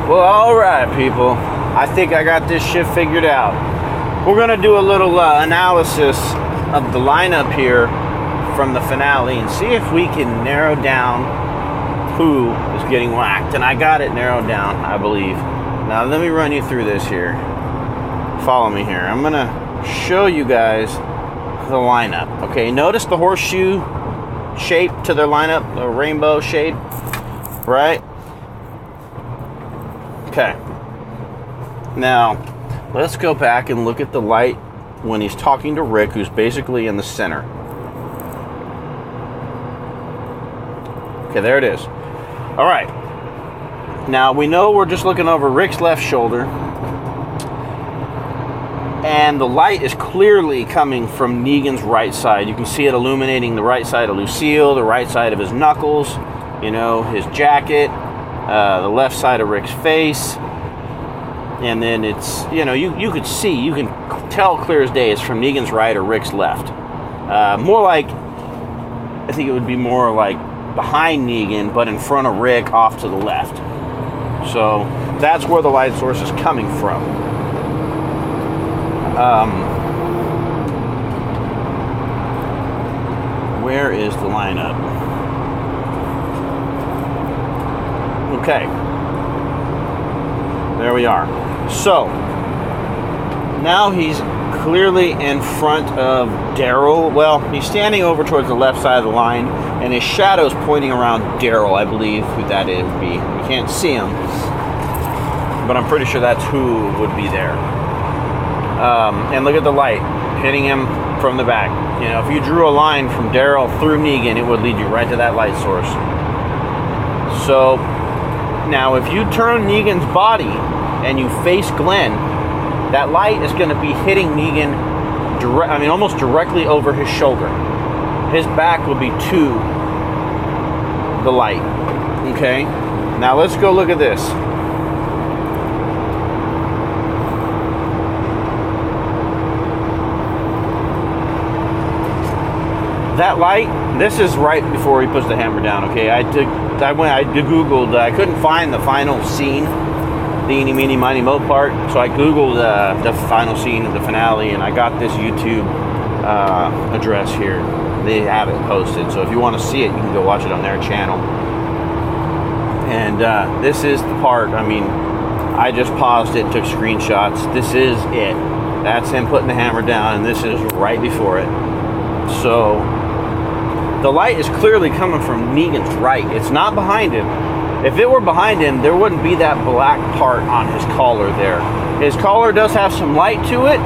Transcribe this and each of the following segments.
Well, alright people, I think I got this shit figured out. We're going to do a little analysis of the lineup here from the finale and see if we can narrow down who is getting whacked. And I got it narrowed down, I believe. Now let me run you through this here. Follow me here. I'm going to show you guys the lineup. Okay, notice the horseshoe shape to their lineup, the rainbow shade, right? Okay, now let's go back and look at the light when he's talking to Rick, who's basically in the center. Okay, there it is. All right, now we know we're just looking over Rick's left shoulder, and the light is clearly coming from Negan's right side. You can see it illuminating the right side of Lucille, the right side of his knuckles, you know, his jacket, the left side of Rick's face, and then it's, you know, you could see, you can tell clear as day it's from Negan's right or Rick's left. More like, I think it would be more like behind Negan, but in front of Rick off to the left. So that's where the light source is coming from. Where is the lineup? Okay, there we are. So now he's clearly in front of Daryl. Well, he's standing over towards the left side of the line, and his shadow's pointing around Daryl, I believe who that is. We can't see him, but I'm pretty sure that's who would be there. And look at the light hitting him from the back. You know, if you drew a line from Daryl through Negan, it would lead you right to that light source. So now, if you turn Negan's body and you face Glen, that light is going to be hitting Negan, almost directly over his shoulder. His back will be to the light. Okay? Now, let's go look at this. That light, this is right before he puts the hammer down, okay? I Googled, I couldn't find the final scene, the eeny, meeny, miny, mo part, so I Googled the final scene of the finale, and I got this YouTube address here. They have it posted, so if you want to see it, you can go watch it on their channel. And this is the part, I just paused it, took screenshots. This is it. That's him putting the hammer down, and this is right before it. So the light is clearly coming from Negan's right. It's not behind him. If it were behind him, there wouldn't be that black part on his collar there. His collar does have some light to it,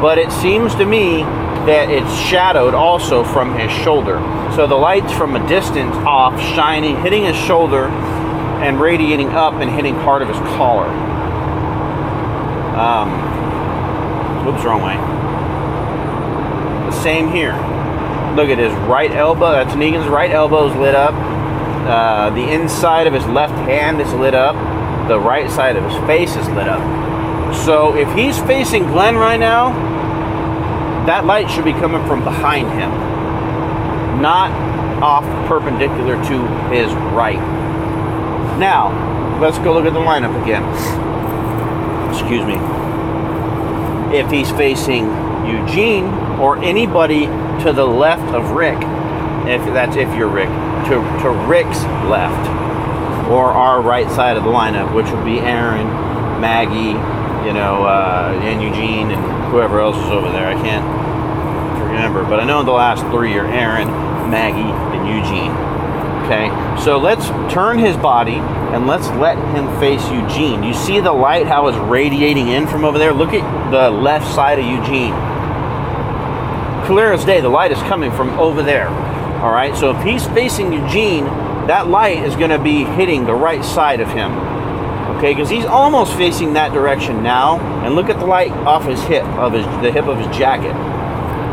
but it seems to me that it's shadowed also from his shoulder. So the light's from a distance off, shining, hitting his shoulder, and radiating up and hitting part of his collar. Oops, wrong way. The same here. Look at his right elbow. That's Negan's right elbow is lit up. The inside of his left hand is lit up. The right side of his face is lit up. So if he's facing Glen right now, that light should be coming from behind him, not off perpendicular to his right. Now, let's go look at the lineup again. Excuse me. If he's facing Eugene or anybody to the left of Rick, if you're Rick, to Rick's left, or our right side of the lineup, which would be Aaron, Maggie, and Eugene, and whoever else is over there. I can't remember, but I know the last three are Aaron, Maggie, and Eugene. Okay, so let's turn his body and let's let him face Eugene. You see the light, how it's radiating in from over there? Look at the left side of Eugene. Clear as day, the light is coming from over there. All right, so if he's facing Eugene, that light is going to be hitting the right side of him. Okay, because he's almost facing that direction now. And look at the light off his hip, the hip of his jacket.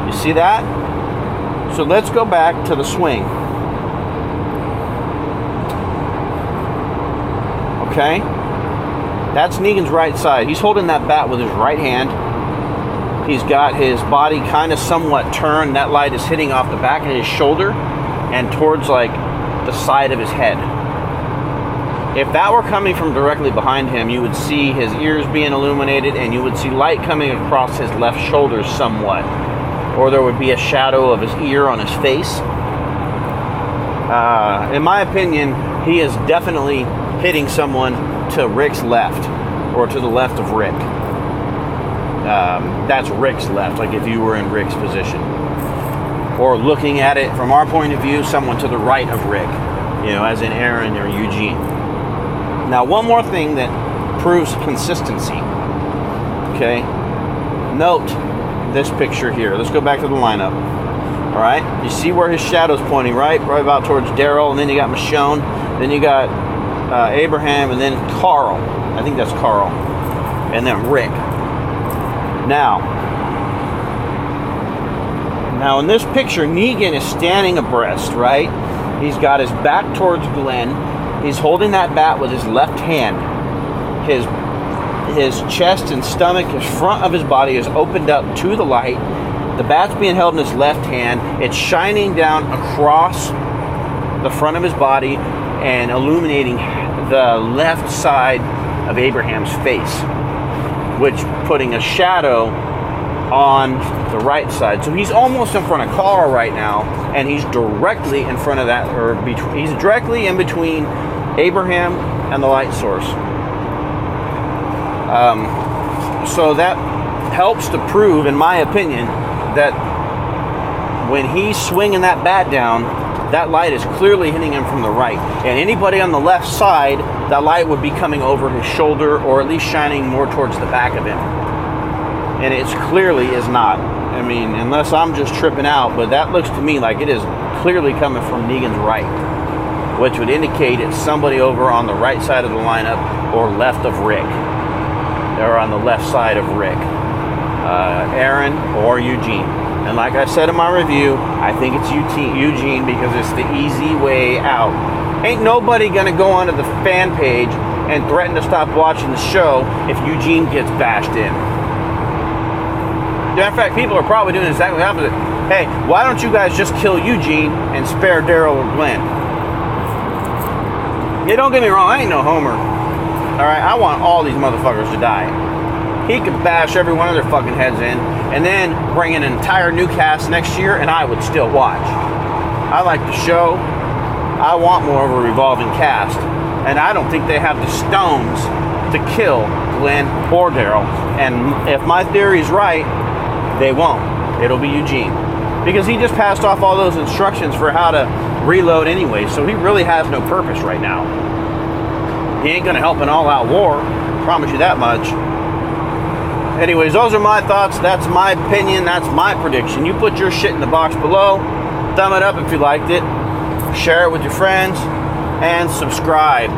You see that? So let's go back to the swing. Okay, that's Negan's right side. He's holding that bat with his right hand. He's got his body kind of somewhat turned. That light is hitting off the back of his shoulder and towards like the side of his head. If that were coming from directly behind him, you would see his ears being illuminated, and you would see light coming across his left shoulder somewhat. Or there would be a shadow of his ear on his face. In my opinion, he is definitely hitting someone to Rick's left, or to the left of Rick. That's Rick's left, like if you were in Rick's position. Or looking at it from our point of view, someone to the right of Rick, as in Aaron or Eugene. Now, one more thing that proves consistency. Okay? Note this picture here. Let's go back to the lineup. All right? You see where his shadow's pointing, right? Right about towards Daryl, and then you got Michonne, then you got Abraham, and then Carl. I think that's Carl. And then Rick. Now in this picture, Negan is standing abreast, right? He's got his back towards Glen. He's holding that bat with his left hand. His chest and stomach, his front of his body is opened up to the light. The bat's being held in his left hand. It's shining down across the front of his body and illuminating the left side of Abraham's face, which putting a shadow on the right side. So he's almost in front of Carl right now, and he's directly in front of that, or he's directly in between Abraham and the light source. So that helps to prove, in my opinion, that when he's swinging that bat down, that light is clearly hitting him from the right. And anybody on the left side, that light would be coming over his shoulder, or at least shining more towards the back of him. And it clearly is not. I mean, unless I'm just tripping out, but that looks to me like it is clearly coming from Negan's right, which would indicate it's somebody over on the right side of the lineup, or left of Rick. Or on the left side of Rick. Aaron or Eugene. And like I said in my review, I think it's Eugene because it's the easy way out. Ain't nobody gonna go onto the fan page and threaten to stop watching the show if Eugene gets bashed in. In fact, people are probably doing exactly the opposite. Hey, why don't you guys just kill Eugene and spare Daryl or Glen? Yeah, don't get me wrong, I ain't no homer. Alright, I want all these motherfuckers to die. He could bash every one of their fucking heads in, and then bring in an entire new cast next year, and I would still watch. I like the show. I want more of a revolving cast. And I don't think they have the stones to kill Glen or Daryl. And if my theory's right, they won't. It'll be Eugene. Because he just passed off all those instructions for how to reload anyway, so he really has no purpose right now. He ain't gonna help an all-out war. Promise you that much. Anyways, those are my thoughts. That's my opinion. That's my prediction. You put your shit in the box below. Thumb it up if you liked it. Share it with your friends. And subscribe.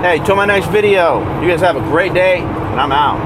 Hey, till my next video. You guys have a great day. And I'm out.